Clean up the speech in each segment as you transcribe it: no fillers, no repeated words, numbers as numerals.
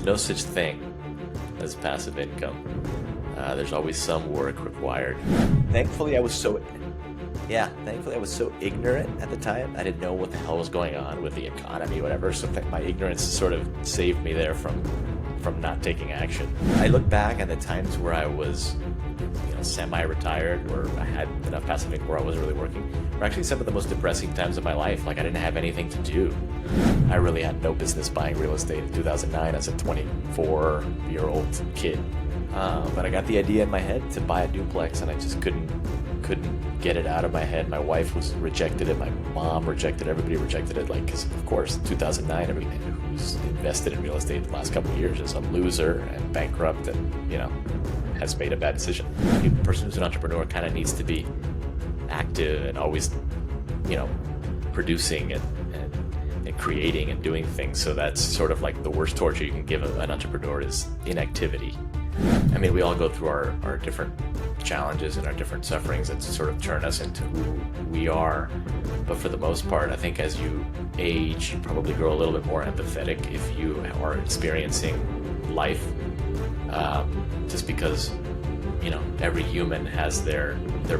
no such thing as passive income. There's always some work required. Thankfully, I was so ignorant at the time. I didn't know what the hell was going on with the economy, whatever. So my ignorance sort of saved me there from not taking action. I look back at the times where I was, semi-retired, or I had enough passive income where I wasn't really working, were actually some of the most depressing times of my life. Like, I didn't have anything to do. I really had no business buying real estate in 2009 as a 24-year-old kid. But I got the idea in my head to buy a duplex, and I just couldn't get it out of my head. My wife rejected it. My mom rejected it. Everybody rejected it. Because of course, 2009, everybody who's invested in real estate the last couple of years is a loser and bankrupt and, has made a bad decision. The person who's an entrepreneur kind of needs to be active and always, producing and creating and doing things. So that's sort of like the worst torture you can give an entrepreneur is inactivity. I mean, we all go through our different challenges and our different sufferings that sort of turn us into who we are. But for the most part, I think as you age, you probably grow a little bit more empathetic if you are experiencing life. Just because, every human has their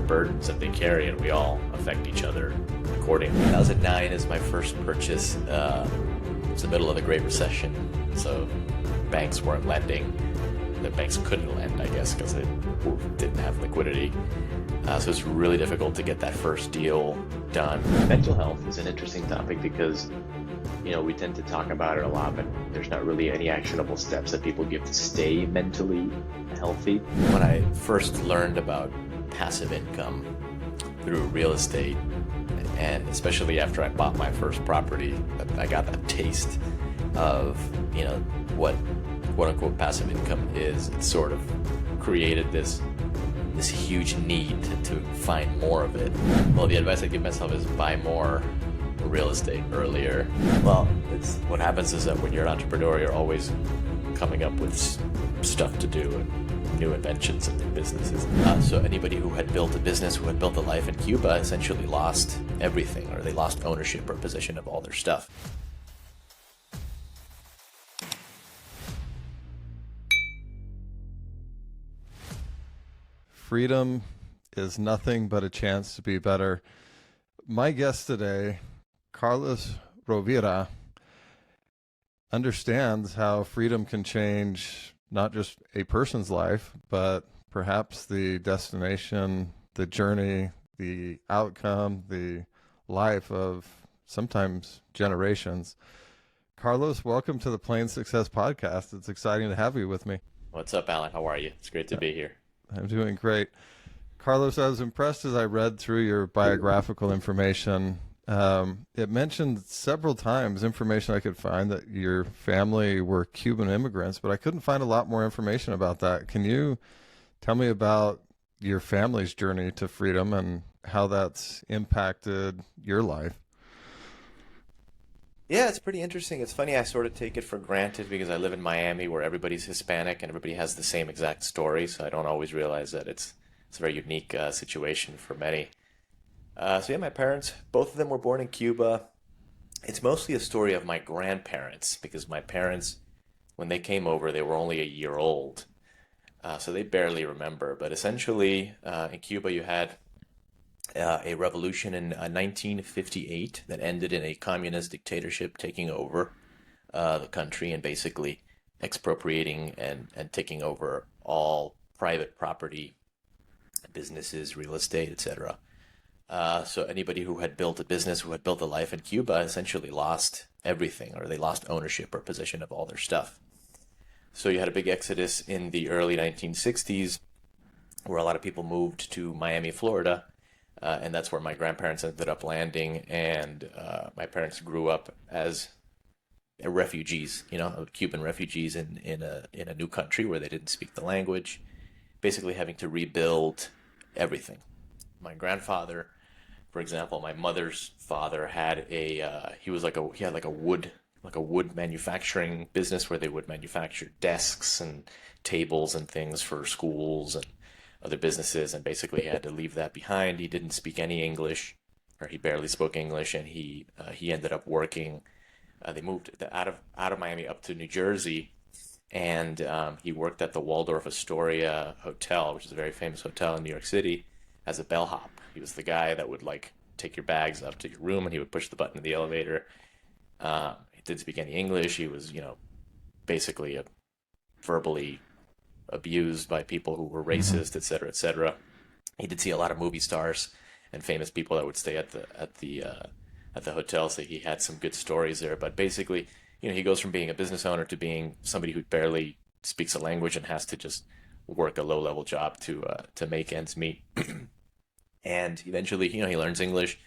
burdens that they carry, and we all affect each other accordingly. 2009 is my first purchase. It's the middle of the Great Recession, so banks weren't lending. The banks couldn't lend, I guess, because they didn't have liquidity. So it's really difficult to get that first deal done. Mental health is an interesting topic because, we tend to talk about it a lot, but there's not really any actionable steps that people give to stay mentally healthy. When I first learned about passive income through real estate, and especially after I bought my first property, I got a taste of, what quote-unquote passive income is. It sort of created this huge need to find more of it. Well, the advice I give myself is buy more real estate earlier. Well, what happens is that when you're an entrepreneur, you're always coming up with stuff to do and new inventions and new businesses. So anybody who had built a business, who had built a life in Cuba, essentially lost everything, or they lost ownership or possession of all their stuff. Freedom is nothing but a chance to be better. My guest today, Carlos Rovira, understands how freedom can change not just a person's life, but perhaps the destination, the journey, the outcome, the life of sometimes generations. Carlos, welcome to the Plain Success Podcast. It's exciting to have you with me. What's up, Alan? How are you? It's great to be here. I'm doing great. Carlos, I was impressed as I read through your biographical information. It mentioned several times information I could find that your family were Cuban immigrants, but I couldn't find a lot more information about that. Can you tell me about your family's journey to freedom and how that's impacted your life? Yeah, it's pretty interesting. It's funny, I sort of take it for granted because I live in Miami where everybody's Hispanic and everybody has the same exact story, so I don't always realize that it's a very unique situation for many. My parents, both of them were born in Cuba. It's mostly a story of my grandparents because my parents, when they came over, they were only a year old, so they barely remember. But essentially, in Cuba, you had a revolution in 1958 that ended in a communist dictatorship taking over the country and basically expropriating and taking over all private property, businesses, real estate, etc. So anybody who had built a business, who had built a life in Cuba, essentially lost everything, or they lost ownership or possession of all their stuff. So you had a big exodus in the early 1960s where a lot of people moved to Miami, Florida, and that's where my grandparents ended up landing, and my parents grew up as refugees, Cuban refugees in a new country where they didn't speak the language, basically having to rebuild everything. My grandfather, for example, my mother's father had he had a wood manufacturing business where they would manufacture desks and tables and things for schools and other businesses, and basically he had to leave that behind. He didn't speak any English, or he barely spoke English, and he ended up working. They moved out of Miami up to New Jersey, and he worked at the Waldorf Astoria Hotel, which is a very famous hotel in New York City, as a bellhop. He was the guy that would like take your bags up to your room, and he would push the button of the elevator. He didn't speak any English. He was, basically verbally abused by people who were racist, et cetera, et cetera. He did see a lot of movie stars and famous people that would stay at the hotel, so he had some good stories there. But basically, he goes from being a business owner to being somebody who barely speaks a language and has to just work a low-level job to make ends meet. And eventually, he learns English,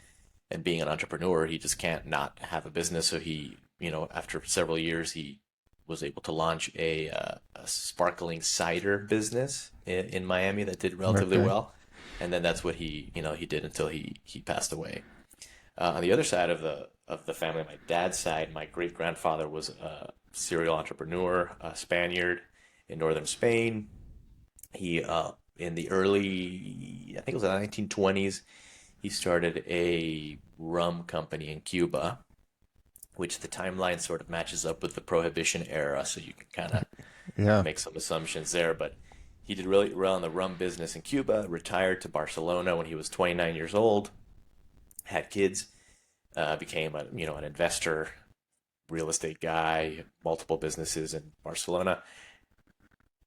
and being an entrepreneur, he just can't not have a business. So he, after several years, he was able to launch a sparkling cider business in Miami that did relatively well. And then that's what he did until he passed away. On the other side of the family, my dad's side, my great grandfather was a serial entrepreneur, a Spaniard in northern Spain. He in the early, I think it was the 1920s, he started a rum company in Cuba, which the timeline sort of matches up with the Prohibition era, so you can kind of make some assumptions there. But he did really well in the rum business in Cuba, retired to Barcelona when he was 29 years old, had kids, became an investor, real estate guy, multiple businesses in Barcelona.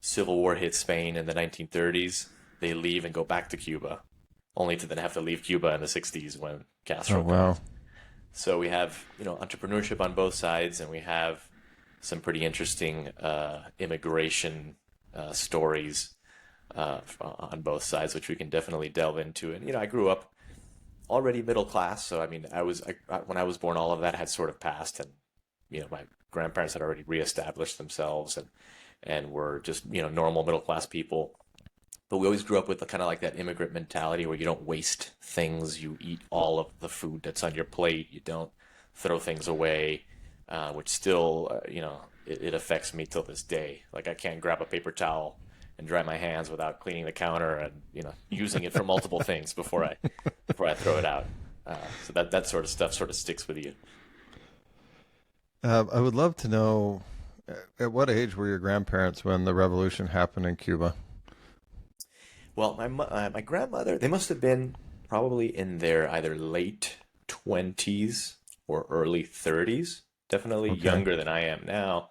Civil War hits Spain in the 1930s. They leave and go back to Cuba, only to then have to leave Cuba in the 60s when Castro comes. So we have, entrepreneurship on both sides, and we have some pretty interesting immigration stories on both sides, which we can definitely delve into. And, I grew up already middle class. So, when I was born, all of that had sort of passed, and, my grandparents had already reestablished themselves and were just, normal middle class people. But we always grew up with the kind of like that immigrant mentality where you don't waste things. You eat all of the food that's on your plate. You don't throw things away, which still, it affects me till this day. Like I can't grab a paper towel and dry my hands without cleaning the counter and, using it for multiple things before I throw it out. So that sort of stuff sort of sticks with you. I would love to know, at what age were your grandparents when the revolution happened in Cuba? Well, my grandmother, they must have been probably in their either late 20s or early 30s, definitely younger than I am now.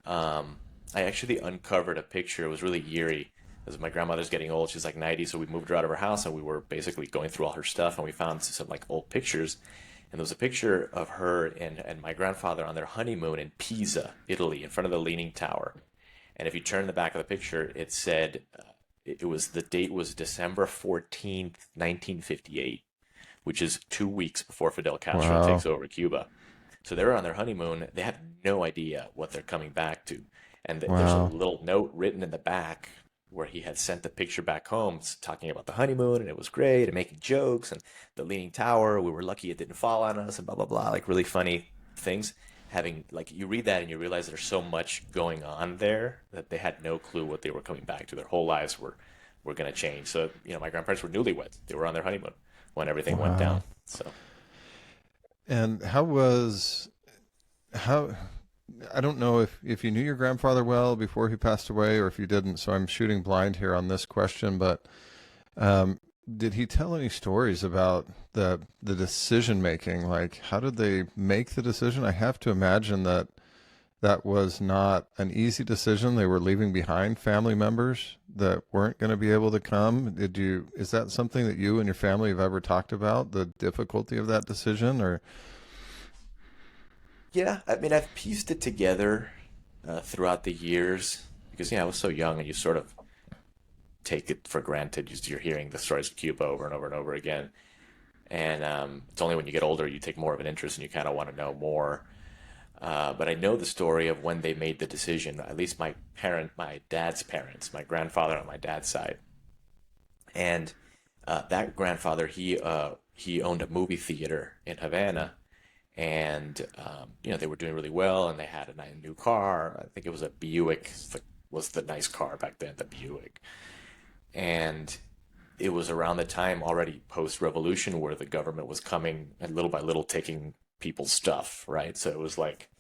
I actually uncovered a picture. It was really eerie. As my grandmother's getting old, she's like 90, so we moved her out of her house, and we were basically going through all her stuff, and we found some like old pictures. And there was a picture of her and my grandfather on their honeymoon in Pisa, Italy, in front of the Leaning Tower. And if you turn the back of the picture, it said... the date was December 14th, 1958, which is 2 weeks before Fidel Castro takes over Cuba. So they were on their honeymoon. They had no idea what they're coming back to. And there's a little note written in the back where he had sent the picture back home talking about the honeymoon, and it was great, and making jokes, and the Leaning Tower, we were lucky it didn't fall on us, and blah, blah, blah, like really funny things. You read that and you realize there's so much going on there that they had no clue what they were coming back to. Their whole lives were going to change. So, my grandparents were newlyweds. They were on their honeymoon when everything went down. So, and I don't know if you knew your grandfather well before he passed away or if you didn't, so I'm shooting blind here on this question, but did he tell any stories about the decision making? Like, how did they make the decision? I have to imagine that was not an easy decision. They were leaving behind family members that weren't going to be able to come. Is that something that you and your family have ever talked about, the difficulty of that decision? Or yeah, I've pieced it together throughout the years because, I was so young, and you sort of take it for granted. You're hearing the stories of Cuba over and over and over again. And it's only when you get older you take more of an interest and you kind of want to know more. But I know the story of when they made the decision, at least my dad's parents, my grandfather on my dad's side. And that grandfather, he owned a movie theater in Havana. And, they were doing really well, and they had a new car. I think it was a Buick, was the nice car back then, the Buick. And it was around the time already post-revolution where the government was coming and little by little taking people's stuff, right? So it was like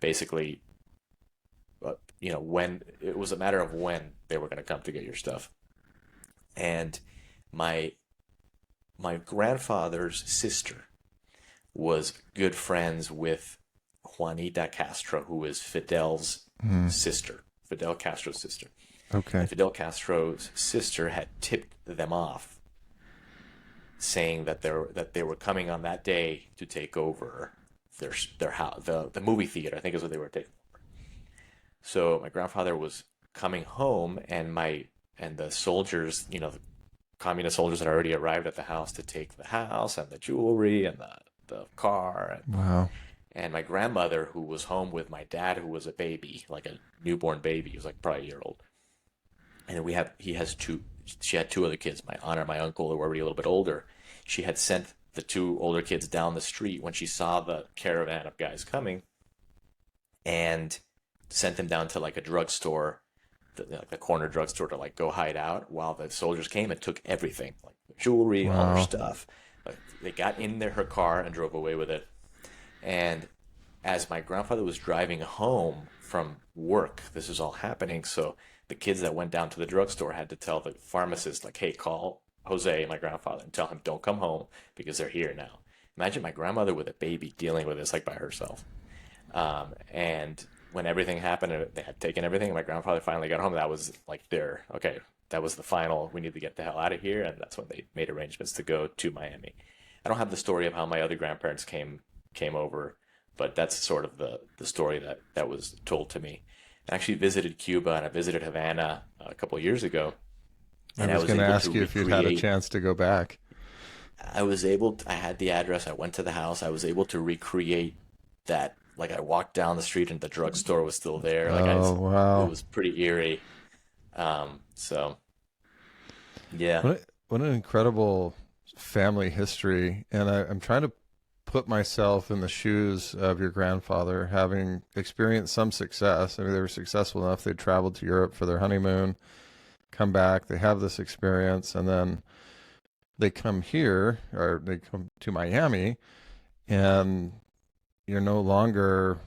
basically, when it was a matter of when they were going to come to get your stuff. And my grandfather's sister was good friends with Juanita Castro, who is Fidel's sister, Fidel Castro's sister. Okay. And Fidel Castro's sister had tipped them off, saying that they were coming on that day to take over their house, the movie theater, I think is what they were taking over. So my grandfather was coming home, and the soldiers, the communist soldiers had already arrived at the house to take the house and the jewelry and the car. Wow. And my grandmother, who was home with my dad, who was a baby, like a newborn baby, he was like probably a year old. And she had two other kids, my aunt and my uncle, who were already a little bit older. She had sent the two older kids down the street when she saw the caravan of guys coming, and sent them down to like a drugstore, the corner drugstore, to like go hide out while the soldiers came and took everything, like jewelry, all her stuff. Like, they got in her car and drove away with it. And as my grandfather was driving home from work, this was all happening. So the kids that went down to the drugstore had to tell the pharmacist, like, hey, call Jose, my grandfather, and tell him don't come home because they're here now. Imagine my grandmother with a baby dealing with this like by herself. And when everything happened, they had taken everything, and my grandfather finally got home. That was like that was the final, we need to get the hell out of here. And that's when they made arrangements to go to Miami. I don't have the story of how my other grandparents came over, but that's sort of the story that was told to me. I actually visited Cuba, and I visited Havana a couple of years ago. And I was going to ask you if you'd had a chance to go back. I had the address. I went to the house. I was able to recreate that. Like, I walked down the street and the drugstore was still there. Like, wow. It was pretty eerie. So, yeah. What an incredible family history. And I'm trying to put myself in the shoes of your grandfather, having experienced some success. I mean, they were successful enough. They traveled to Europe for their honeymoon, come back, they have this experience, and then they come here, or they come to Miami, and you're no longer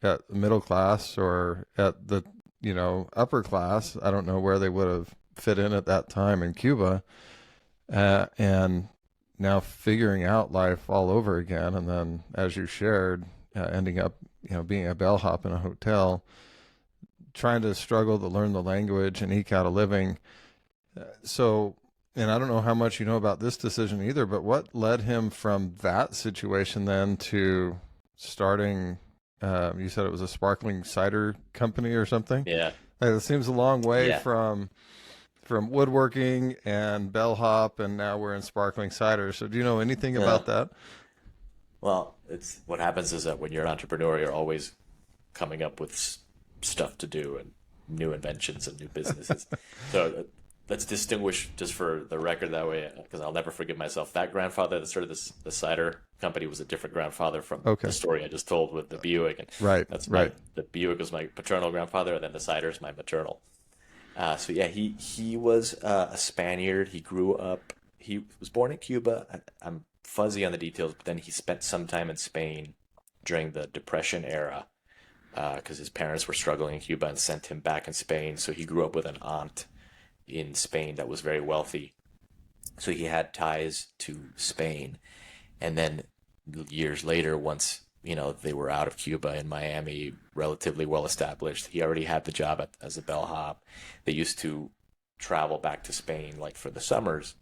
at the middle class or at the, upper class. I don't know where they would have fit in at that time in Cuba. And now figuring out life all over again. And then, as you shared, ending up, being a bellhop in a hotel, trying to struggle to learn the language and eke out a living. So, and I don't know how much you know about this decision either, but what led him from that situation then to starting, you said it was a sparkling cider company or something? Yeah. It seems a long way from woodworking and bellhop, and now we're in sparkling cider. So do you know anything about that? Well, it's what happens is that when you're an entrepreneur, you're always coming up with stuff to do and new inventions and new businesses. So let's distinguish, just for the record, that way, because I'll never forgive myself. That grandfather that started the cider company was a different grandfather from the story I just told with the Buick. And the Buick was my paternal grandfather, and then the cider is my maternal. So yeah, he was a Spaniard. He grew up. He was born in Cuba. I'm fuzzy on the details, but then he spent some time in Spain during the Depression era, because his parents were struggling in Cuba and sent him back in Spain. So he grew up with an aunt in Spain that was very wealthy. So he had ties to Spain. And then years later, once they were out of Cuba in Miami, relatively well established, he already had the job as a bellhop. They used to travel back to Spain like for the summers,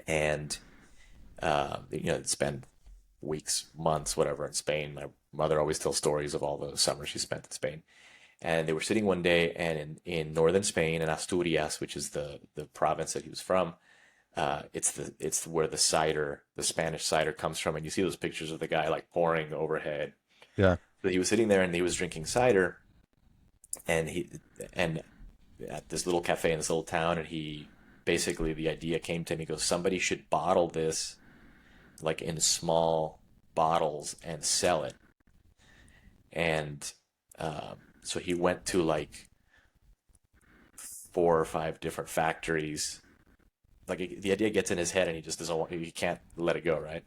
and they'd spend weeks, months, whatever in Spain. My mother always tells stories of all the summers she spent in Spain. And they were sitting one day, and in northern Spain, in Asturias, which is the province that he was from, it's where the Spanish cider comes from. And you see those pictures of the guy like pouring overhead. Yeah. So he was sitting there and he was drinking cider, and at this little cafe in this little town, and basically the idea came to him. He goes, somebody should bottle this like in small bottles and sell it. And so he went to like 4 or 5 different factories. Like, the idea gets in his head and he just he can't let it go, right?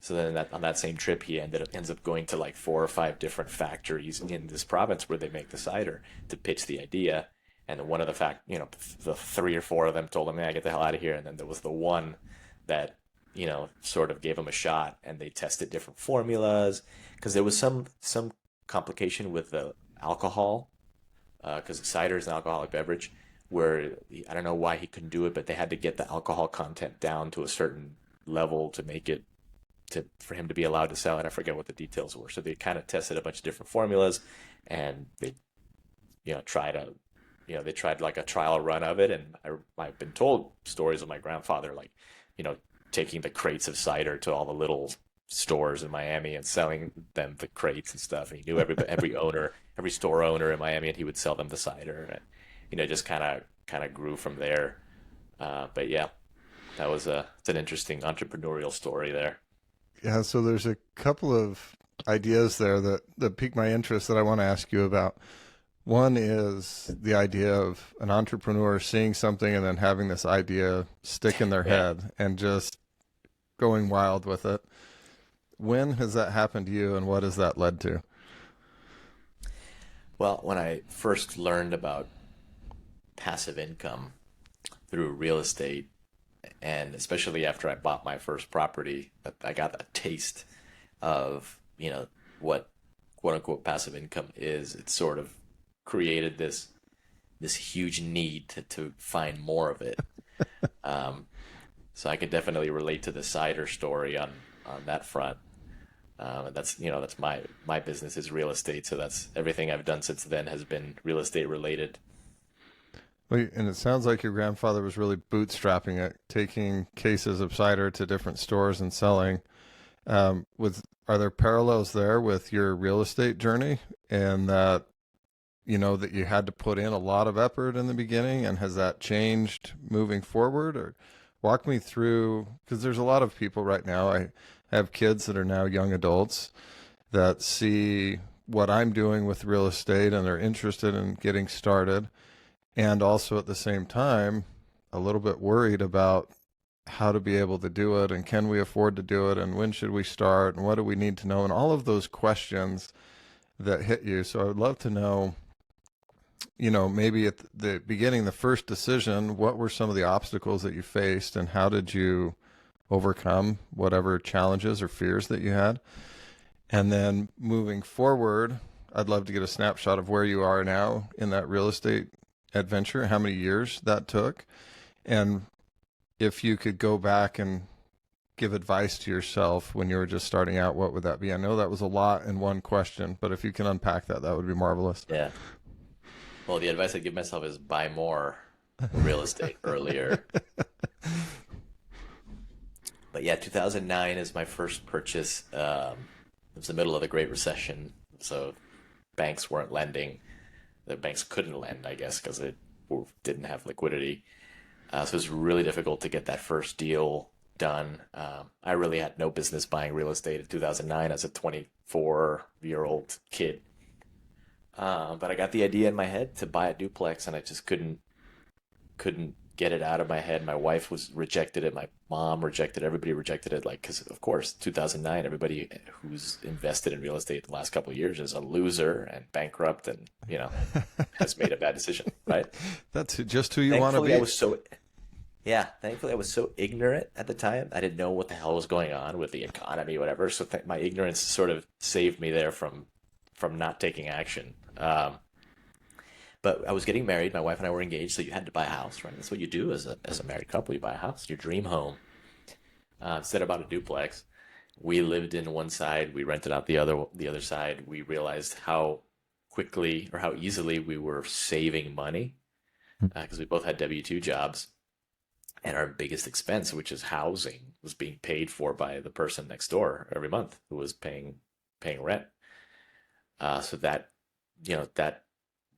So then on that same trip, he ends up going to like 4 or 5 different factories in this province where they make the cider to pitch the idea. And one of the 3 or 4 of them told him, "Yeah, get the hell out of here." And then there was the one that, sort of gave him a shot, and they tested different formulas because there was some complication with the alcohol, because cider is an alcoholic beverage, where I don't know why he couldn't do it, but they had to get the alcohol content down to a certain level to make it for him to be allowed to sell it. I forget what the details were. So they kind of tested a bunch of different formulas, and they, tried they tried like a trial run of it. And I've been told stories of my grandfather, like, taking the crates of cider to all the little stores in Miami and selling them the crates and stuff. And he knew every owner, every store owner in Miami, and he would sell them the cider. And just kind of grew from there. But yeah, it's an interesting entrepreneurial story there. Yeah, so there's a couple of ideas there that pique my interest that I want to ask you about. One is the idea of an entrepreneur seeing something and then having this idea stick in their head and just going wild with it. When has that happened to you, and what has that led to? Well, when I first learned about passive income through real estate, and especially after I bought my first property, I got a taste of, what quote unquote passive income is. It sort of created this huge need to find more of it. So I could definitely relate to the cider story on that front. And that's my business is real estate. So that's everything I've done since then has been real estate related. And it sounds like your grandfather was really bootstrapping it, taking cases of cider to different stores and selling. Are there parallels there with your real estate journey, and that that you had to put in a lot of effort in the beginning, and has that changed moving forward? Or walk me through, because there's a lot of people right now. I have kids that are now young adults that see what I'm doing with real estate, and they're interested in getting started. And also at the same time, a little bit worried about how to be able to do it, and can we afford to do it, and when should we start, and what do we need to know, and all of those questions that hit you. So I would love to know, maybe at the beginning, the first decision, what were some of the obstacles that you faced, and how did you overcome whatever challenges or fears that you had? And then moving forward, I'd love to get a snapshot of where you are now in that real estate adventure, how many years that took, and if you could go back and give advice to yourself when you were just starting out, what would that be? I know that was a lot in one question, but if you can unpack that, that would be marvelous. Yeah. Well, the advice I give myself is buy more real estate earlier. But yeah, 2009 is my first purchase. It was the middle of the Great Recession, so banks weren't lending. The banks couldn't lend, I guess, because it didn't have liquidity. So it was really difficult to get that first deal done. I really had no business buying real estate in 2009 as a 24-year-old kid. But I got the idea in my head to buy a duplex, and I just couldn't get it out of my head. My wife rejected it. My mom rejected it. Everybody rejected it. Because of course, 2009, everybody who's invested in real estate the last couple of years is a loser and bankrupt and, has made a bad decision, right? That's just who you want to be. Thankfully I was so ignorant at the time. I didn't know what the hell was going on with the economy, whatever. So my ignorance sort of saved me there from not taking action. But I was getting married. My wife and I were engaged, so you had to buy a house, right? That's what you do as a married couple. You buy a house, your dream home. Instead of about a duplex, we lived in one side. We rented out the other side. We realized how quickly or how easily we were saving money because we both had W-2 jobs, and our biggest expense, which is housing, was being paid for by the person next door every month who was paying rent. So that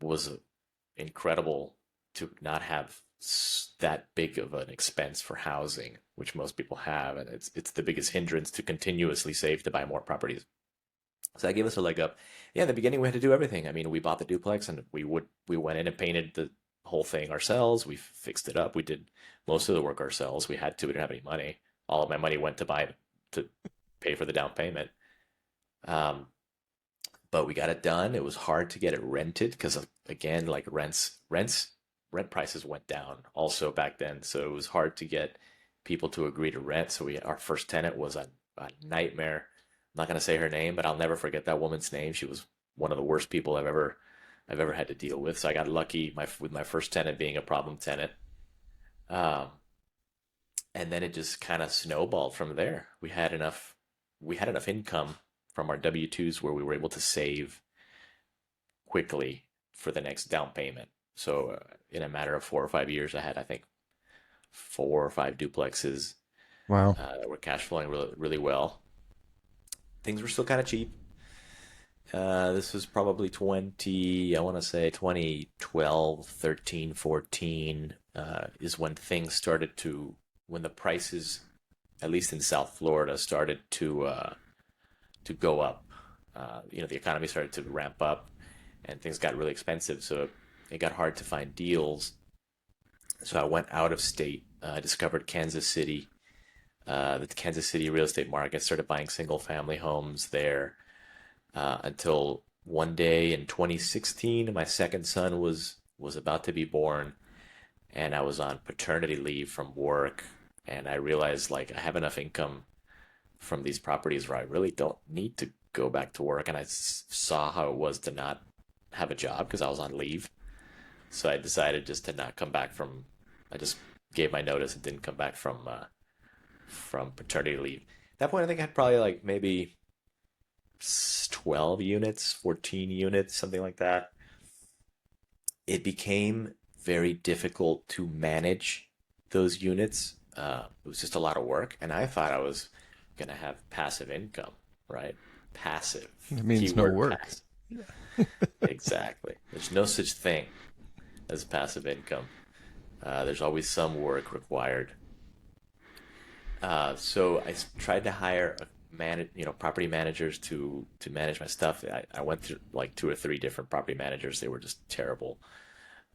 was incredible to not have that big of an expense for housing, which most people have, and it's the biggest hindrance to continuously save to buy more properties. So that gave us a leg up. Yeah, in the beginning we had to do everything. I mean, we bought the duplex, and we went in and painted the whole thing ourselves. We fixed it up. We did most of the work ourselves. We had to. We didn't have any money. All of my money went to pay for the down payment. Um, but we got it done. It was hard to get it rented because again, like rent prices went down also back then. So it was hard to get people to agree to rent. So our first tenant was a nightmare. I'm not gonna say her name, but I'll never forget that woman's name. She was one of the worst people I've ever had to deal with. So I got lucky with my first tenant being a problem tenant. Um, and then it just kind of snowballed from there. We had enough income from our W-2s where we were able to save quickly for the next down payment. So in a matter of 4 or 5 years, I had, I think, 4 or 5 duplexes Wow. that were cash flowing really, really well. Things were still kind of cheap. This was probably I want to say 2012, 13, 14 is when when the prices, at least in South Florida, started to go up. The economy started to ramp up and things got really expensive. So it got hard to find deals. So I went out of state. I discovered Kansas City, the Kansas City real estate market, started buying single family homes there until one day in 2016, my second son was about to be born, and I was on paternity leave from work, and I realized like I have enough income from these properties where I really don't need to go back to work, and I saw how it was to not have a job because I was on leave. So I decided just to not come back from. I just gave my notice and didn't come back from paternity leave. At that point, I think I had probably like maybe 12 units, 14 units, something like that. It became very difficult to manage those units. It was just a lot of work, and I thought I was going to have passive income, right? Passive. It means no Keyword work. passive. Exactly. There's no such thing as passive income. There's always some work required. So tried to hire property managers to manage my stuff. I went through like 2 or 3 different property managers. They were just terrible.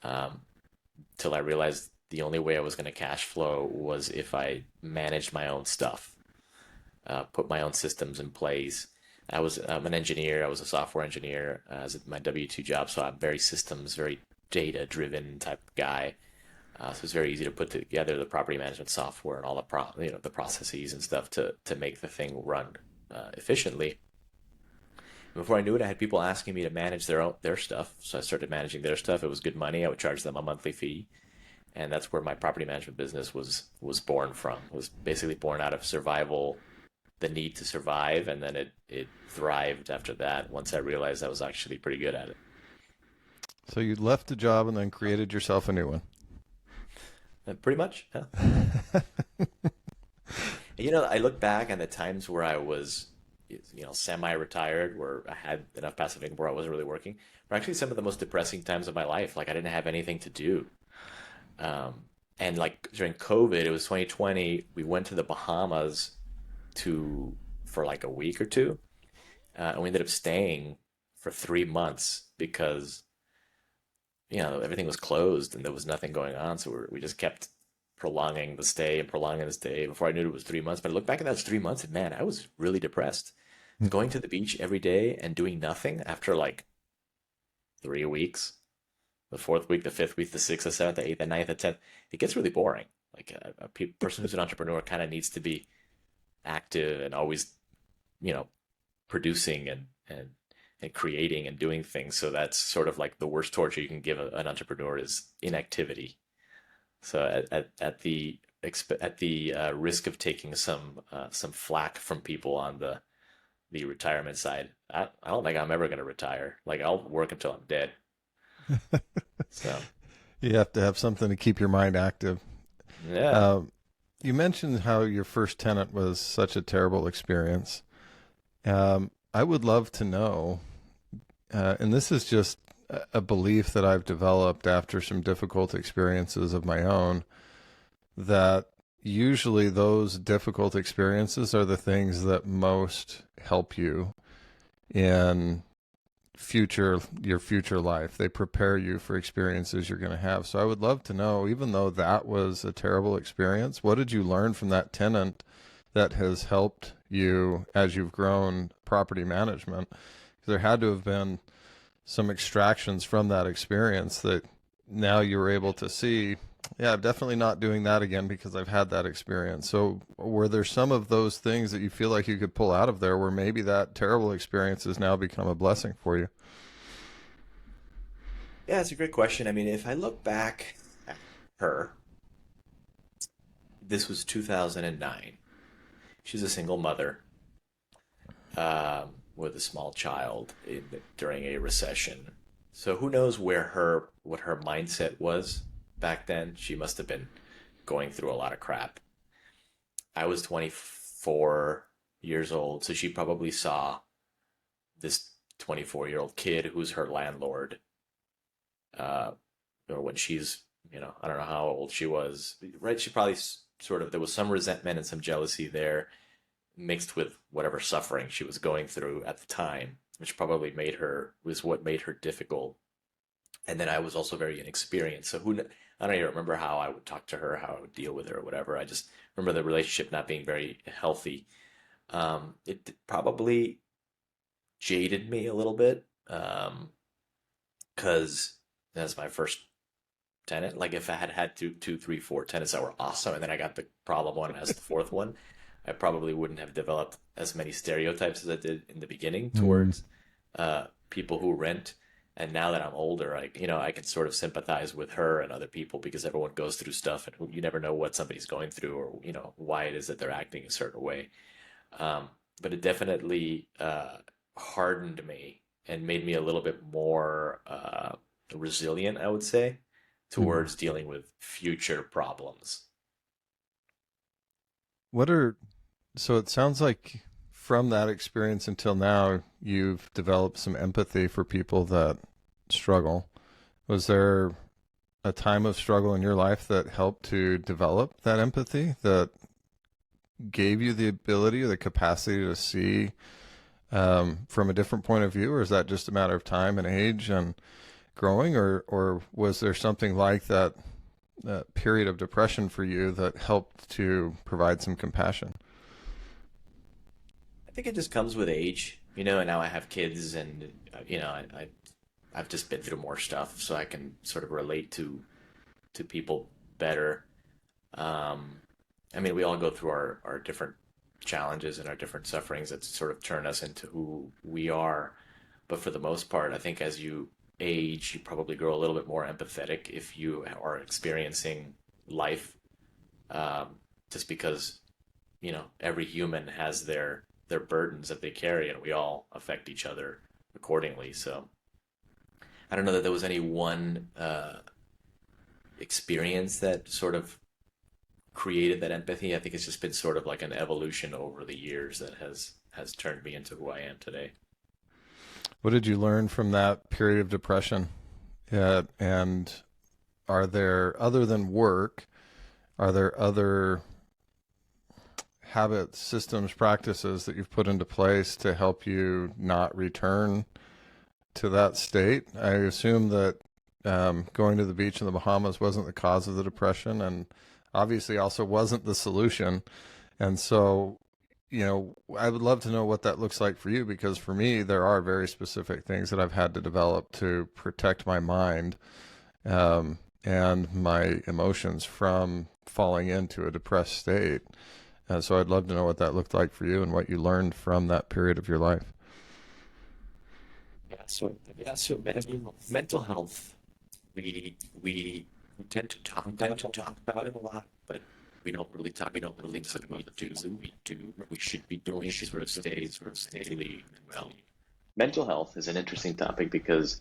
Um, Till I realized the only way I was going to cash flow was if I managed my own stuff, put my own systems in place. I'm an engineer. I was a software engineer as my W-2 job, so I'm very systems, very data driven type guy. So it's very easy to put together the property management software and all the processes and stuff to make the thing run efficiently. Before I knew it, I had people asking me to manage their stuff. So I started managing their stuff. It was good money. I would charge them a monthly fee, and that's where my property management business was born from. It was basically born out of survival, the need to survive, and then it thrived after that. Once I realized I was actually pretty good at it. So you left the job and then created yourself a new one. Pretty much, yeah. I look back on the times where I was, semi-retired, where I had enough passive income where I wasn't really working, were actually some of the most depressing times of my life. Like I didn't have anything to do. And like during COVID, it was 2020. We went to the Bahamas for like a week or two, and we ended up staying for 3 months because everything was closed and there was nothing going on. So we just kept prolonging the stay and prolonging the stay. Before I knew it was 3 months. But I look back at those 3 months and man, I was really depressed. Going to the beach every day and doing nothing after like 3 weeks, the fourth week, the fifth week, the sixth, the seventh, the eighth, the ninth, the 10th, it gets really boring. Like a person who's an entrepreneur kind of needs to be active and always, producing and creating and doing things. So that's sort of like the worst torture you can give an entrepreneur is inactivity. So at the risk of taking some flack from people on the retirement side, I don't think I'm ever going to retire. Like I'll work until I'm dead. So You have to have something to keep your mind active. yeah, You mentioned how your first tenant was such a terrible experience. I would love to know, and this is just a belief that I've developed after some difficult experiences of my own, that usually those difficult experiences are the things that most help you in your future life. They prepare you for experiences you're going to have. So I would love to know, even though that was a terrible experience, what did you learn from that tenant that has helped you as you've grown property management? 'Cause there had to have been some extractions from that experience that now you're able to see, yeah, I'm definitely not doing that again because I've had that experience. So were there some of those things that you feel like you could pull out of there where maybe that terrible experience has now become a blessing for you? Yeah, it's a great question. I mean, if I look back at her, this was 2009. She's a single mother with a small child during a recession. So who knows what her mindset was back then? She must have been going through a lot of crap. I was 24 years old, so she probably saw this 24-year-old kid who's her landlord. Uh, or when she's, I don't know how old she was, right? She probably sort of, there was some resentment and some jealousy there mixed with whatever suffering she was going through at the time, which probably was what made her difficult. And then I was also very inexperienced. So I don't even remember how I would talk to her, how I would deal with her or whatever. I just remember the relationship not being very healthy. It probably jaded me a little bit. Because that's my first tenant. Like if I had had two, three, four tenants that were awesome, and then I got the problem one as the fourth one, I probably wouldn't have developed as many stereotypes as I did in the beginning towards people who rent. And now that I'm older, I can sort of sympathize with her and other people because everyone goes through stuff, and you never know what somebody's going through or why it is that they're acting a certain way. But it definitely hardened me and made me a little bit more resilient, I would say, towards dealing with future problems. So it sounds like from that experience until now, you've developed some empathy for people that struggle. Was there a time of struggle in your life that helped to develop that empathy, that gave you the ability or the capacity to see from a different point of view, or is that just a matter of time and age and growing, or was there something like that period of depression for you that helped to provide some compassion? I think it just comes with age, and now I have kids, and I've just been through more stuff, so I can sort of relate to people better. I mean, we all go through our different challenges and our different sufferings that sort of turn us into who we are. But for the most part, I think as you age, you probably grow a little bit more empathetic if you are experiencing life, just because, every human has their burdens that they carry, and we all affect each other accordingly. So I don't know that there was any one experience that sort of created that empathy. I think it's just been sort of like an evolution over the years that has turned me into who I am today. What did you learn from that period of depression? And are there, other than work, are there other habits, systems, practices that you've put into place to help you not return to that state? I assume that going to the beach in the Bahamas wasn't the cause of the depression, and obviously also wasn't the solution. And so, I would love to know what that looks like for you, because for me, there are very specific things that I've had to develop to protect my mind and my emotions from falling into a depressed state. So I'd love to know what that looked like for you and what you learned from that period of your life. So mental health, we tend to talk about it a lot, but we don't really talk about we should be doing. She sort of stays well. Mental health is an interesting topic because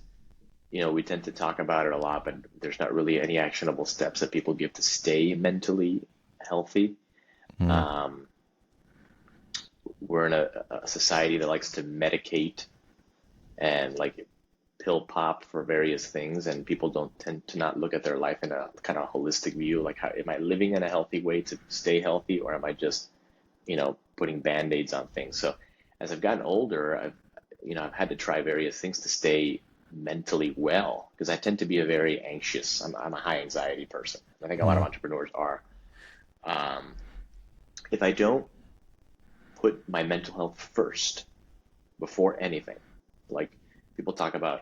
we tend to talk about it a lot, but there's not really any actionable steps that people give to stay mentally healthy. Mm. We're in a society that likes to medicate and like pill pop for various things, and people don't tend to not look at their life in a kind of holistic view. Like, how am I living in a healthy way to stay healthy, or am I just putting band-aids on things? So as I've gotten older, I've had to try various things to stay mentally well, because I tend to be a very anxious, I'm a high anxiety person. I think a lot of Mm. entrepreneurs are. If I don't put my mental health first before anything. Like people talk about,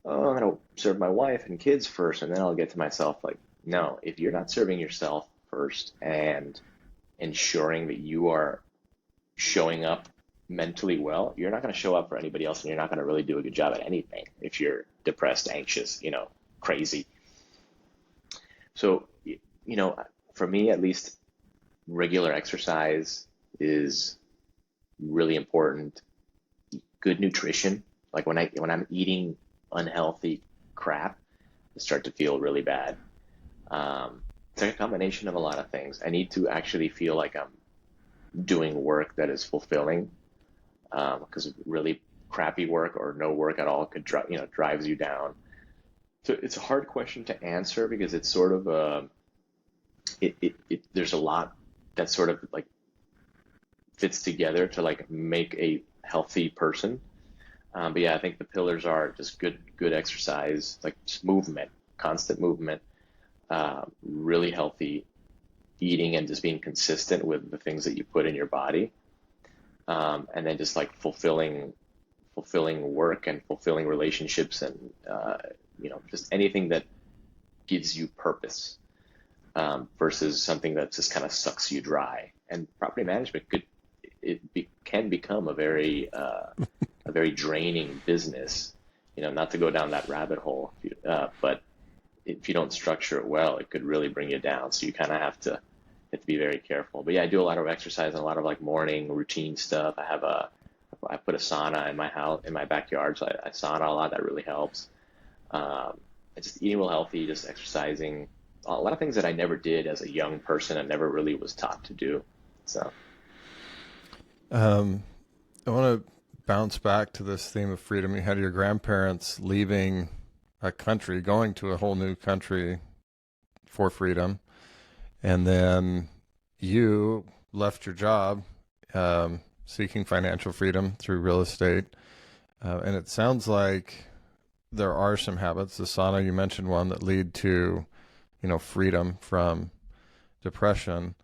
oh, I'm gonna serve my wife and kids first, and then I'll get to myself. Like, no, if you're not serving yourself first and ensuring that you are showing up mentally well, you're not going to show up for anybody else, and you're not going to really do a good job at anything if you're depressed, anxious, crazy. So, for me at least, regular exercise is really important. Good nutrition, like when I'm eating unhealthy crap, I start to feel really bad. It's like a combination of a lot of things. I need to actually feel like I'm doing work that is fulfilling, because really crappy work or no work at all could drives you down. So it's a hard question to answer because it's sort of there's a lot that sort of like fits together to like make a healthy person. But yeah, I think the pillars are just good exercise, like just movement, constant movement, really healthy eating, and just being consistent with the things that you put in your body, and then just like fulfilling work and fulfilling relationships, and just anything that gives you purpose, versus something that just kind of sucks you dry. And property management can become a very draining business. Not to go down that rabbit hole, but if you don't structure it well, it could really bring you down. So you kind of have to be very careful. But yeah, I do a lot of exercise and a lot of like morning routine stuff. I put a sauna in my house, in my backyard, so I sauna a lot. That really helps. Just eating real healthy, just exercising, a lot of things that I never did as a young person and never really was taught to do. So, I want to bounce back to this theme of freedom. You had your grandparents leaving a country, going to a whole new country for freedom. And then you left your job, seeking financial freedom through real estate. And it sounds like there are some habits, the sauna, you mentioned one, that lead to, freedom from depression.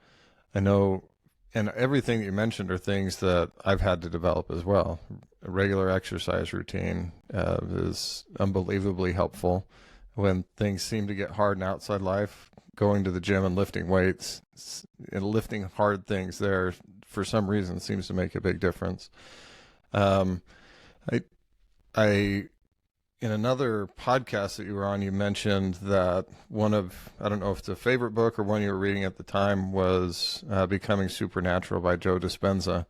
I know, and everything that you mentioned are things that I've had to develop as well. A regular exercise routine is unbelievably helpful when things seem to get hard in outside life. Going to the gym and lifting weights and lifting hard things there, for some reason, seems to make a big difference. In another podcast that you were on, you mentioned that one of, I don't know if it's a favorite book or one you were reading at the time, was Becoming Supernatural by Joe Dispenza.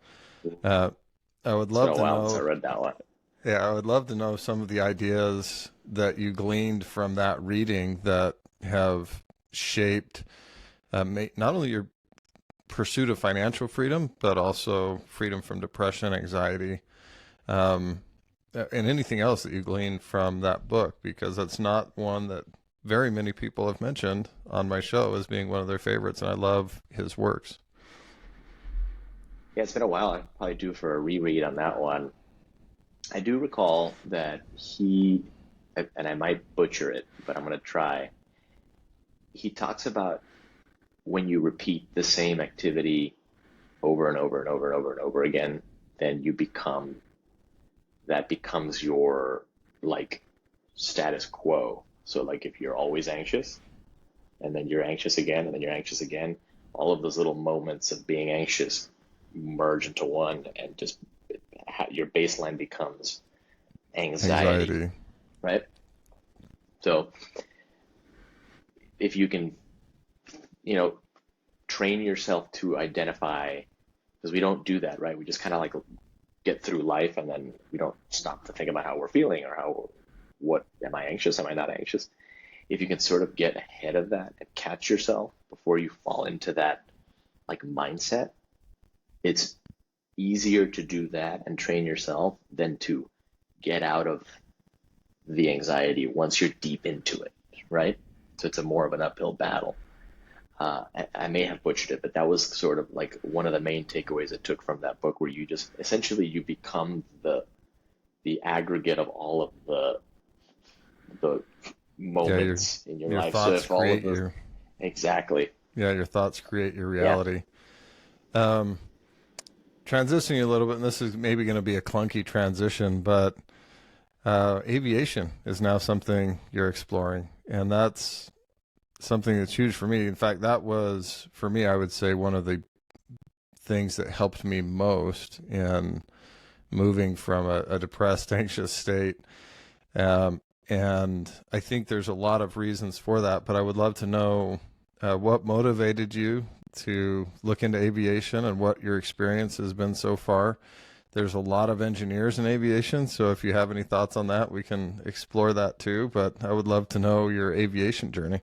I would love to know. I read that one. Yeah, I would love to know some of the ideas that you gleaned from that reading that have shaped not only your pursuit of financial freedom, but also freedom from depression, anxiety, and anything else that you gleaned from that book, because that's not one that very many people have mentioned on my show as being one of their favorites, and I love his works. Yeah, it's been a while. I probably due for a reread on that one. I do recall that and I might butcher it, but I'm going to try. He talks about when you repeat the same activity over and over and over and over and over again, then that becomes your like status quo. So like if you're always anxious and then you're anxious again and then you're anxious again, all of those little moments of being anxious merge into one, and just your baseline becomes anxiety. Right? So if you can, train yourself to identify, because we don't do that, right? We just kind of like get through life, and then we don't stop to think about how we're feeling or what am I anxious? Am I not anxious? If you can sort of get ahead of that and catch yourself before you fall into that like mindset, it's easier to do that and train yourself than to get out of the anxiety once you're deep into it, right? So it's more of an uphill battle. I may have butchered it, but that was sort of like one of the main takeaways I took from that book, where you just essentially you become the aggregate of all of the moments in your life. Thoughts so if all create of those, exactly. Yeah, your thoughts create your reality. Yeah. transitioning a little bit, and this is maybe going to be a clunky transition, but aviation is now something you're exploring, and that's something that's huge for me. In fact, that was, for me, I would say, one of the things that helped me most in moving from a depressed, anxious state. And I think there's a lot of reasons for that, but I would love to know what motivated you to look into aviation and what your experience has been so far. There's a lot of engineers in aviation, so if you have any thoughts on that, we can explore that too, but I would love to know your aviation journey.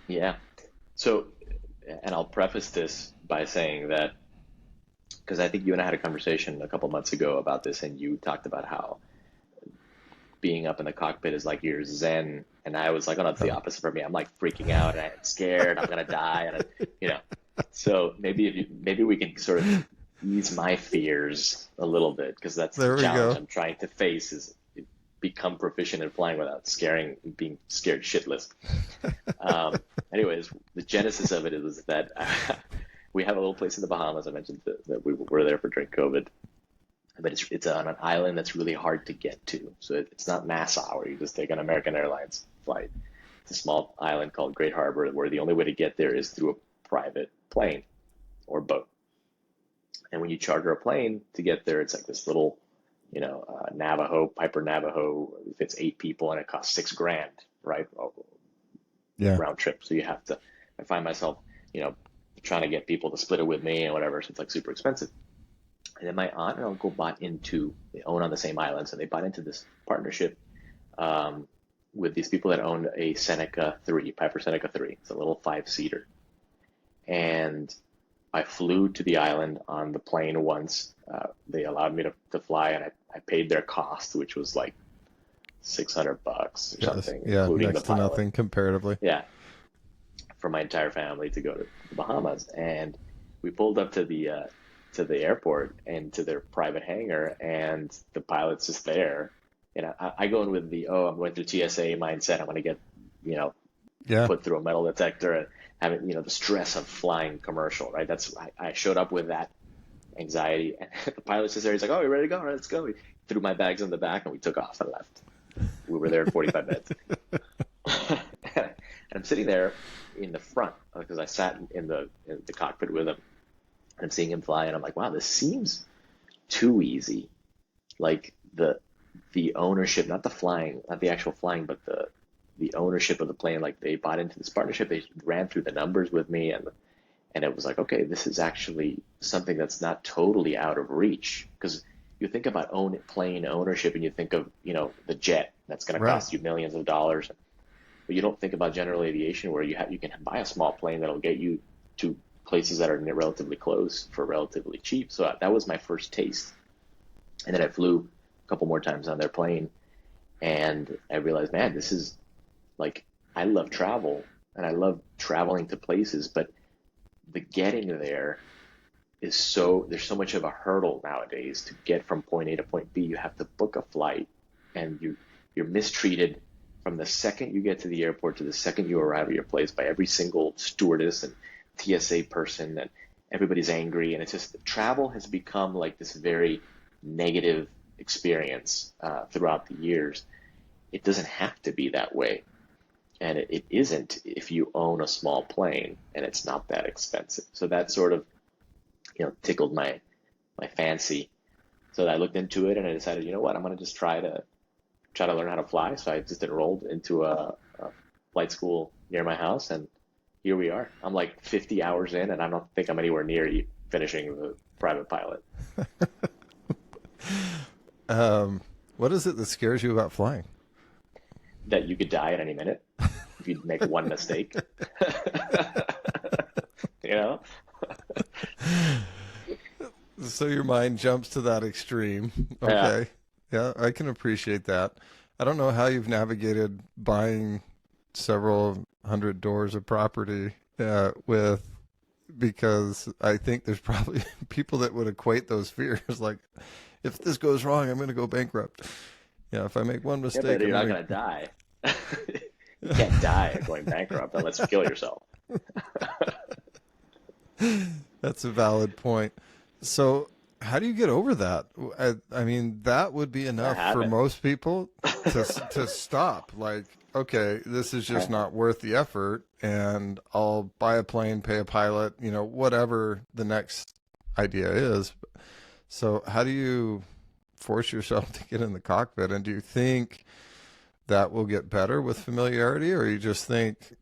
Yeah. So, and I'll preface this by saying that, because I think you and I had a conversation a couple months ago about this, and you talked about how being up in the cockpit is like your zen, and I was like, oh, no, it's the opposite for me. I'm like freaking out and I'm scared, I'm gonna die, and So maybe we can sort of ease my fears a little bit, because that's the challenge I'm trying to face, is become proficient in flying without being scared shitless. Anyways, the genesis of it is that we have a little place in the Bahamas. I mentioned that we were there during COVID, but it's on an island that's really hard to get to. So it's not Nassau, where you just take an American Airlines flight. It's a small island called Great Harbor, where the only way to get there is through a private plane or boat. And when you charter a plane to get there, it's like this little, Piper Navajo, fits 8 people, and it costs $6,000, right? Yeah. Round trip. So I find myself, trying to get people to split it with me and whatever. So it's like super expensive. And then my aunt and uncle they own on the same island. So they bought into this partnership with these people that owned a Piper Seneca 3. It's a little 5-seater. And I flew to the island on the plane once. They allowed me to fly, and I paid their cost, which was like $600 or something, including next the pilot. To nothing comparatively. Yeah, for my entire family to go to the Bahamas, and we pulled up to the airport and to their private hangar, and the pilot's just there. And I go in with I'm going through TSA mindset. I'm going to get put through a metal detector and having the stress of flying commercial, right? I showed up with that anxiety, and the pilot's just there. He's like, "Oh, you ready to go? All right, let's go." He threw my bags in the back, and we took off and left. We were there in 45 minutes. And I'm sitting there in the front because I sat in the cockpit with him. I'm seeing him fly, and I'm like, wow, this seems too easy. Like the ownership, not the flying, not the actual flying, but the ownership of the plane. Like, they bought into this partnership. They ran through the numbers with me, and it was like, okay, this is actually something that's not totally out of reach. Because you think about plane ownership, and you think of the jet that's going to cost you millions of dollars, but you don't think about general aviation, where you can buy a small plane that'll get you to places that are relatively close for relatively cheap. So that was my first taste. And then I flew a couple more times on their plane, and I realized, man, this is like, I love travel and I love traveling to places, but the getting there there's so much of a hurdle nowadays to get from point A to point B. You have to book a flight, and you're mistreated from the second you get to the airport to the second you arrive at your place by every single stewardess and TSA person, and everybody's angry. And it's just, travel has become like this very negative experience throughout the years. It doesn't have to be that way. And it isn't if you own a small plane and it's not that expensive. So that sort of, tickled my fancy. So I looked into it, and I decided, you know what, I'm going to just try to learn how to fly. So I just enrolled into a flight school near my house, and here we are. I'm like 50 hours in, and I don't think I'm anywhere near finishing the private pilot. What is it that scares you about flying? That you could die at any minute if you make one mistake. So your mind jumps to that extreme. Okay. Yeah, I can appreciate that. I don't know how you've navigated buying several hundred doors of property because I think there's probably people that would equate those fears. Like, if this goes wrong, I'm going to go bankrupt. If I make one mistake, but you're not going to die. You can't die going bankrupt unless you kill yourself. That's a valid point. So how do you get over that? I mean, that would be I enough for haven't. most people to stop. Like, okay, this is just not worth the effort, and I'll buy a plane, pay a pilot, whatever the next idea is. So how do you force yourself to get in the cockpit? And do you think that will get better with familiarity, or you just think,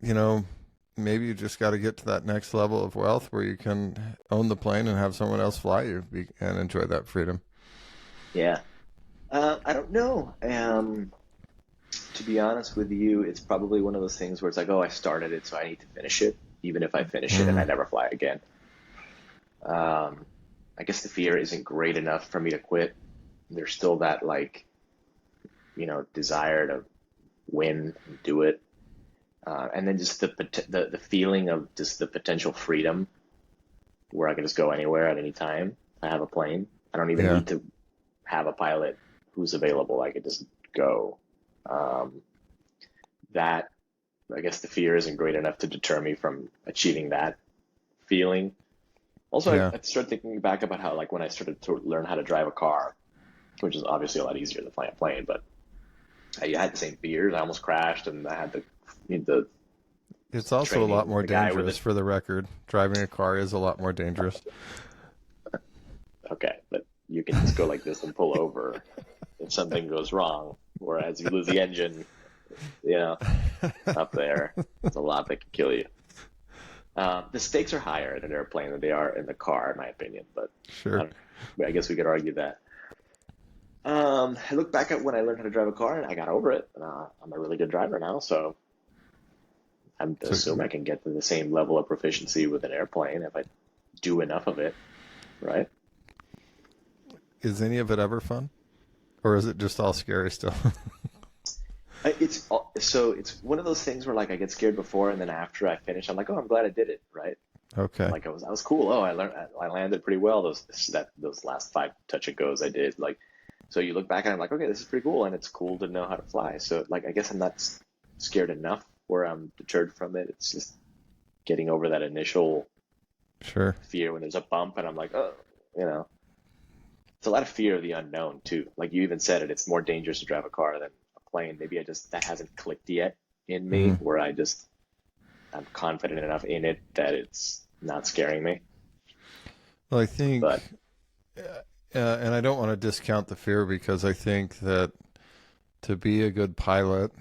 you know, maybe you just got to get to that next level of wealth where you can own the plane and have someone else fly you and enjoy that freedom? Yeah. I don't know. To be honest with you, it's probably one of those things where it's like, oh, I started it, so I need to finish it, even if I finish it and I Mm, never fly again. Um, I guess the fear isn't great enough for me to quit. There's still that like, desire to win and do it. And then just the feeling of just the potential freedom where I can just go anywhere at any time. I have a plane. I don't even yeah. need to have a pilot who's available. I could just go. Um, that I guess the fear isn't great enough to deter me from achieving that feeling. Also, Yeah. I started thinking back about how like when I started to learn how to drive a car, which is obviously a lot easier than flying a plane, but I had the same fears. I almost crashed, and I had to need the It's also a lot training more the guy with dangerous it. for the record. Driving a car is a lot more dangerous. Okay, but you can just go like this and pull over if something goes wrong. Whereas you lose the engine, you know, up there, it's a lot that can kill you. The stakes are higher in an airplane than they are in the car, in my opinion. But I, Sure. don't, I guess we could argue that. I look back at when I learned how to drive a car, and I got over it. I'm a really good driver now, so I'm to So assume I can get to the same level of proficiency with an airplane if I do enough of it, right? is any of it ever fun? Or is it just all scary still? It's one of those things where like I get scared before, and then after I finish, I'm like, oh, I'm glad I did it, right? Okay. Like I was cool. Oh, I landed pretty well those last five touch and goes I did. Like, so you look back and I'm like, okay, this is pretty cool, and it's cool to know how to fly. So like I guess I'm not scared enough where I'm deterred from it. It's just getting over that initial Sure. fear when there's a bump, and I'm like, oh, you know, it's a lot of fear of the unknown too. Like you even said it, it's more dangerous to drive a car than a plane. Maybe I just that hasn't clicked yet in me, Hmm. where I'm confident enough in it that it's not scaring me. Well, I think, But and I don't want to discount the fear because I think that to be a good pilot,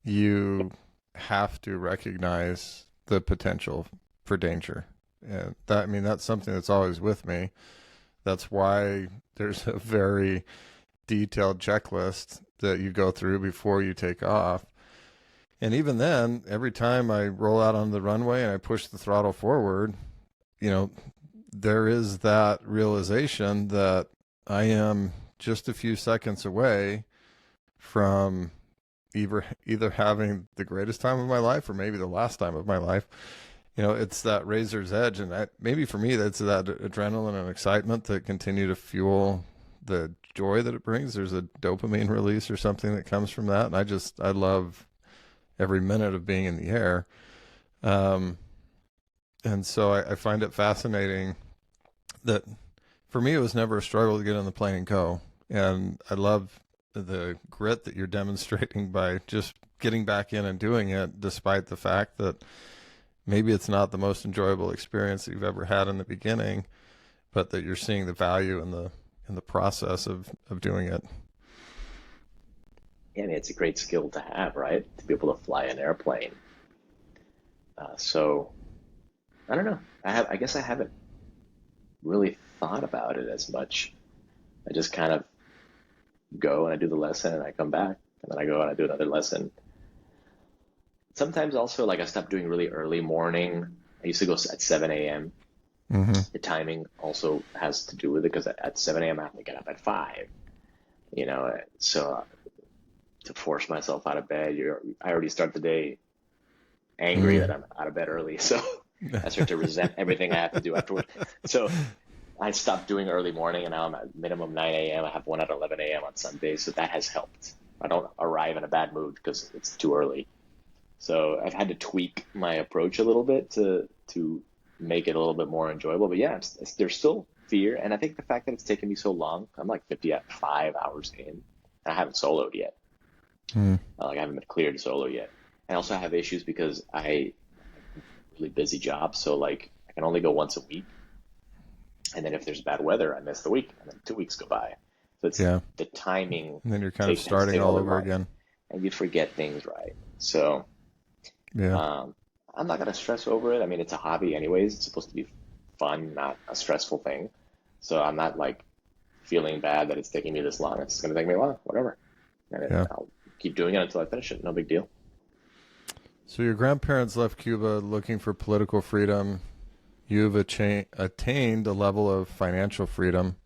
you have to recognize the potential for danger. And that, I mean, that's something that's always with me. That's why there's a very detailed checklist that you go through before you take off. And even then, every time I roll out on the runway and I push the throttle forward, you know, there is that realization that I am just a few seconds away from either having the greatest time of my life or maybe the last time of my life. It's that razor's edge, and maybe for me, that's that adrenaline and excitement that continue to fuel the joy that it brings. There's a dopamine release or something that comes from that, and I love every minute of being in the air. Um, and so I find it fascinating that for me, it was never a struggle to get on the plane and go. And I love the grit that you're demonstrating by just getting back in and doing it, despite the fact that maybe it's not the most enjoyable experience that you've ever had in the beginning, but that you're seeing the value in the process of doing it. yeah, I mean, it's a great skill to have, right? To be able to fly an airplane. So I don't know. I guess I haven't really thought about it as much. I just kind of go and I do the lesson and I come back, and then I go and I do another lesson. Sometimes also like I stopped doing really early morning. I used to go at 7 a.m. Hmm. The timing also has to do with it because at 7 a.m. I have to get up at 5, so to force myself out of bed, I already start the day angry that Mm. I'm out of bed early. So I start to resent everything I have to do afterward. So I stopped doing early morning, and now I'm at minimum 9 a.m. I have one at 11 a.m. on Sundays, so that has helped. I don't arrive in a bad mood because it's too early. So I've had to tweak my approach a little bit to make it a little bit more enjoyable. But yeah, there's still fear. And I think the fact that it's taken me so long, I'm like 55 hours in, and I haven't soloed yet. Like I haven't been cleared to solo yet. And also I have issues because I really busy job. So like I can only go once a week. And then if there's bad weather, I miss the week, and then 2 weeks go by. So it's the timing. And then you're kind of starting all over again. And you forget things, right? So I'm not gonna stress over it. I mean, it's a hobby anyways. It's supposed to be fun, not a stressful thing. So I'm not like feeling bad that it's taking me this long. It's gonna take me a while, whatever. And I'll keep doing it until I finish it. No big deal. So your grandparents left Cuba looking for political freedom. You've attained a level of financial freedom.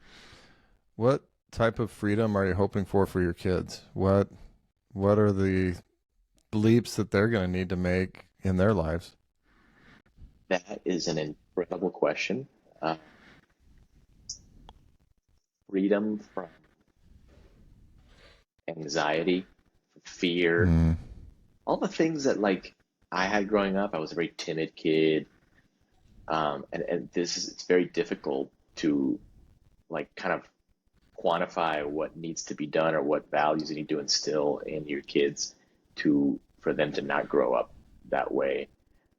What type of freedom are you hoping for your kids? What are the leaps that they're going to need to make in their lives? That is an incredible question. Freedom from anxiety, fear, all the things that like I had growing up. I was a very timid kid. And it's very difficult to like kind of quantify what needs to be done or what values you need to instill in your kids for them to not grow up that way.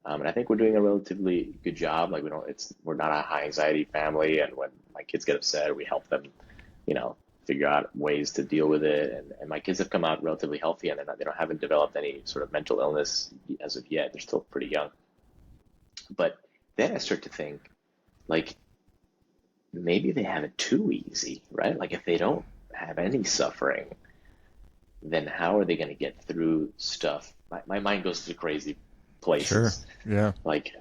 And I think we're doing a relatively good job. Like we're not a high anxiety family. And when my kids get upset, we help them, figure out ways to deal with it. And my kids have come out relatively healthy, and they haven't developed any sort of mental illness as of yet. They're still pretty young. But then I start to think, like, maybe they have it too easy, right? Like, if they don't have any suffering, then how are they going to get through stuff? My mind goes to crazy places. Sure. Yeah. Like,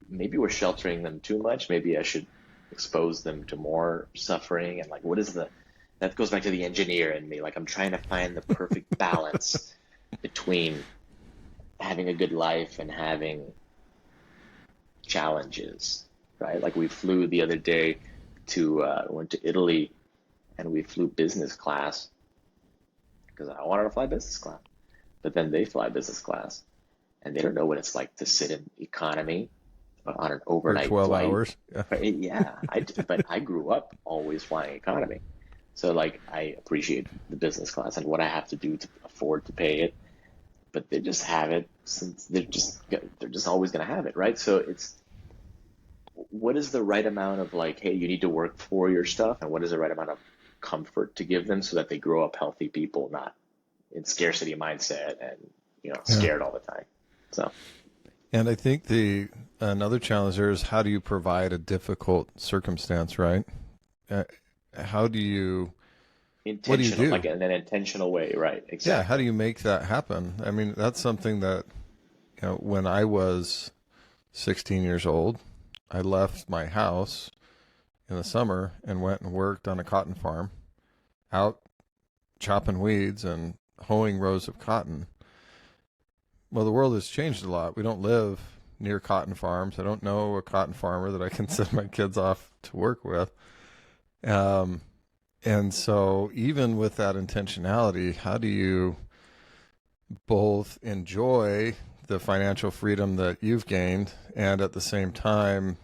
maybe we're sheltering them too much. Maybe I should expose them to more suffering. And, like, that goes back to the engineer in me. Like, I'm trying to find the perfect balance between having a good life and having challenges, right? Like we flew the other day went to Italy, and we flew business class because I wanted to fly business class, but then they fly business class and they don't know what it's like to sit in economy on an overnight for 12 flight. hours. But I grew up always flying economy, so like I appreciate the business class and what I have to do to afford to pay it. But they just have it since they're just always going to have it, right? So it's, what is the right amount of like, hey, you need to work for your stuff, and what is the right amount of comfort to give them so that they grow up healthy people, not in scarcity mindset and scared all the time. So, and I think another challenge there is, how do you provide a difficult circumstance, right? How do you? What do you do? Like in an intentional way, right? Exactly. Yeah, how do you make that happen? I mean, that's something that, when I was 16 years old, I left my house in the summer and went and worked on a cotton farm, out chopping weeds and hoeing rows of cotton. Well, the world has changed a lot. We don't live near cotton farms. I don't know a cotton farmer that I can send my kids off to work with. And so even with that intentionality, how do you both enjoy the financial freedom that you've gained, and at the same time,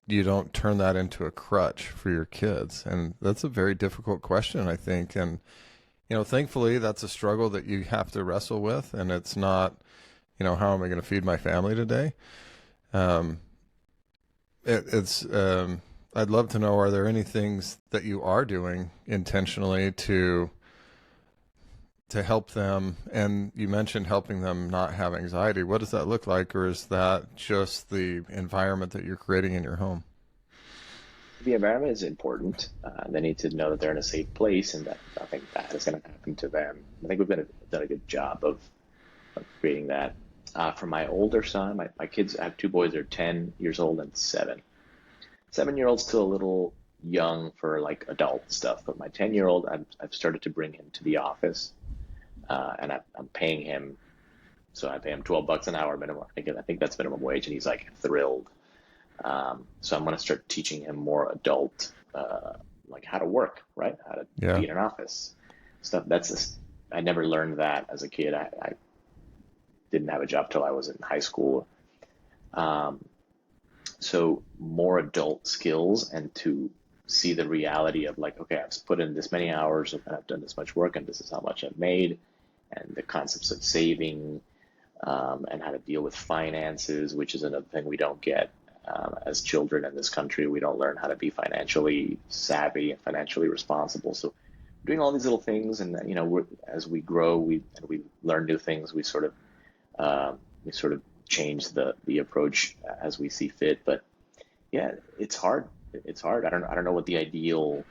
you don't turn that into a crutch for your kids? And that's a very difficult question, I think. And, thankfully, that's a struggle that you have to wrestle with. And it's not, how am I going to feed my family today? I'd love to know, are there any things that you are doing intentionally to help them? And you mentioned helping them not have anxiety. What does that look like? Or is that just the environment that you're creating in your home? The environment is important. They need to know that they're in a safe place and that nothing bad is going to happen to them. I think we've done a good job of creating that. For my older son, my kids, I have two boys, they're 10 years old and 7. 7-year-old's still a little young for like adult stuff, but my 10-year-old, I've started to bring him to the office, and I'm paying him. So I pay him $12 an hour minimum. I think that's minimum wage, and he's like thrilled. So I'm going to start teaching him more adult, like how to work, right? How to be in an office stuff. I never learned that as a kid. I didn't have a job till I was in high school. So more adult skills, and to see the reality of like, okay, I've put in this many hours and I've done this much work and this is how much I've made, and the concepts of saving, and how to deal with finances, which is another thing we don't get as children in this country. We don't learn how to be financially savvy and financially responsible. So doing all these little things, and as we grow, we learn new things. We sort of change the approach as we see fit. But yeah, it's hard. It's hard. I don't know what the ideal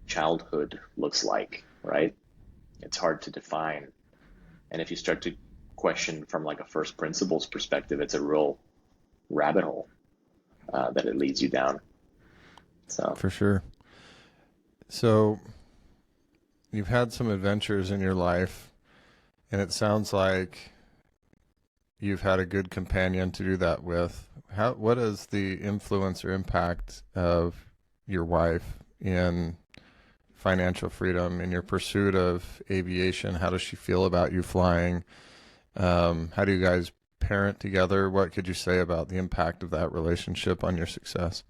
childhood looks like, right? It's hard to define. And if you start to question from like a first principles perspective, it's a real rabbit hole that it leads you down. So For sure. So you've had some adventures in your life, and it sounds like you've had a good companion to do that with. What is the influence or impact of your wife in financial freedom, in your pursuit of aviation? How does she feel about you flying? How do you guys parent together? What could you say about the impact of that relationship on your success?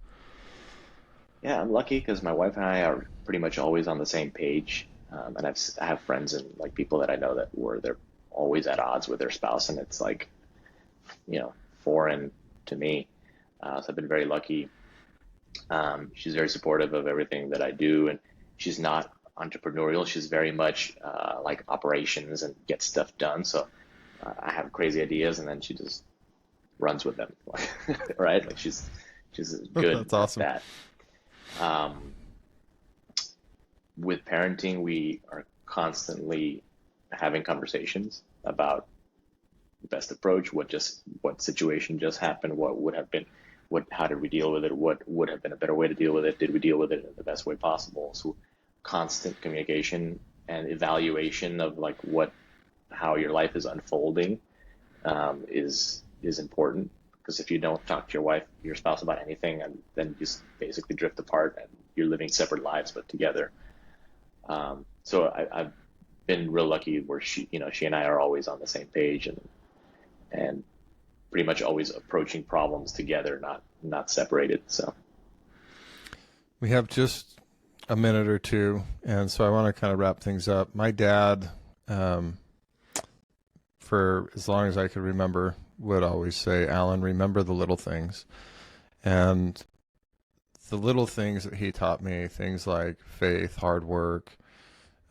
yeah, I'm lucky because my wife and I are pretty much always on the same page. And I have friends and like people that I know they're always at odds with their spouse, and it's like, foreign to me. So I've been very lucky. She's very supportive of everything that I do, and she's not entrepreneurial. She's very much like operations and get stuff done. So I have crazy ideas, and then she just runs with them, right? Like she's good That's awesome. at that. With parenting, we are constantly having conversations about the best approach, what situation just happened, what would have been, how did we deal with it, what would have been a better way to deal with it, did we deal with it in the best way possible? So constant communication and evaluation of like how your life is unfolding is important, because if you don't talk to your spouse about anything, and then you just basically drift apart and you're living separate lives but together. So I've been real lucky where she and I are always on the same page, and pretty much always approaching problems together, not separated. So We have just a minute or two, and so I want to kind of wrap things up. My dad, for as long as I could remember, would always say, Alan, remember the little things. And the little things that he taught me, things like faith, hard work,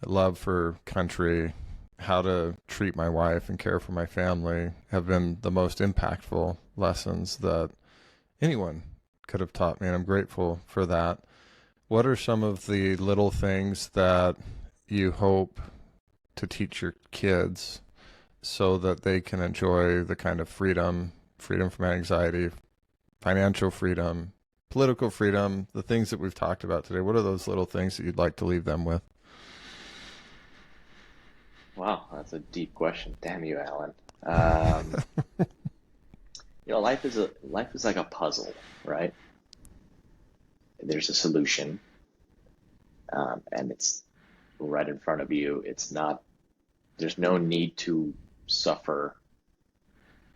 love for country, how to treat my wife and care for my family, have been the most impactful lessons that anyone could have taught me, and I'm grateful for that. What are some of the little things that you hope to teach your kids so that they can enjoy the kind of freedom from anxiety, financial freedom, political freedom, the things that we've talked about today? What are those little things that you'd like to leave them with? wow, that's a deep question. Damn you, Alan. Life is like a puzzle, right? There's a solution, and it's right in front of you. There's no need to suffer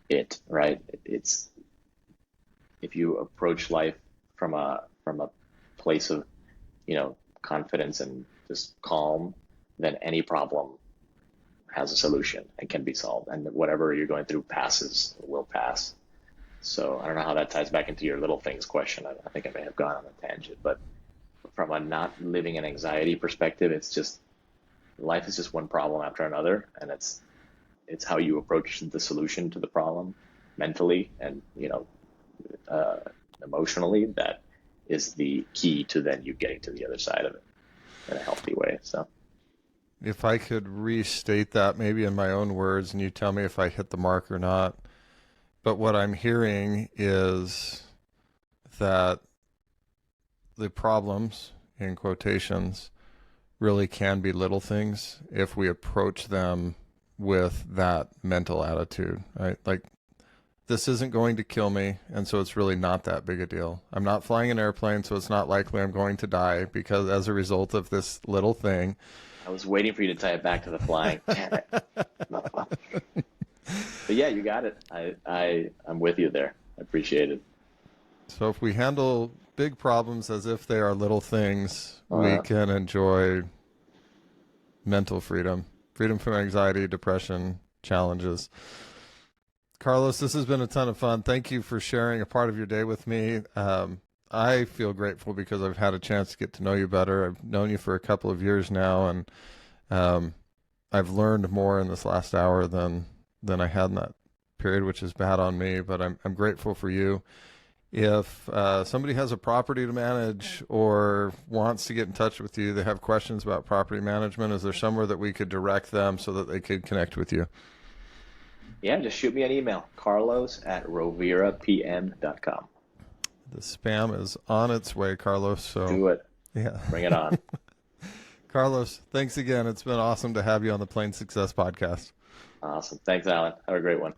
it, right? It's if you approach life from a place of, confidence and just calm, then any problem has a solution and can be solved. And whatever you're going through will pass. So I don't know how that ties back into your little things question. I think I may have gone on a tangent, but from a not living in anxiety perspective, it's just life is just one problem after another, and it's how you approach the solution to the problem mentally and emotionally that is the key to then you getting to the other side of it in a healthy way. So If I could restate that maybe in my own words, and you tell me if I hit the mark or not, but what I'm hearing is that the problems, in quotations, really can be little things if we approach them with that mental attitude, right? Like, this isn't going to kill me, and so it's really not that big a deal. I'm not flying an airplane, so it's not likely I'm going to die because as a result of this little thing. I was waiting for you to tie it back to the flying. Damn it. But yeah, you got it. I'm with you there. I appreciate it. So if we handle big problems as if they are little things, we Uh, can enjoy mental freedom, freedom from anxiety, depression, challenges. Carlos, this has been a ton of fun. Thank you for sharing a part of your day with me. I feel grateful because I've had a chance to get to know you better. I've known you for a couple of years now, and um, I've learned more in this last hour than I had in that period, which is bad on me. But I'm grateful for you. If somebody has a property to manage or wants to get in touch with you, they have questions about property management, is there somewhere that we could direct them so that they could connect with you? yeah, just shoot me an email, carlos@rovirapm.com. The spam is on its way, Carlos. So, Do it. yeah. Bring it on. Carlos, thanks again. It's been awesome to have you on the Plain Success podcast. Awesome. Thanks, Alan. Have a great one.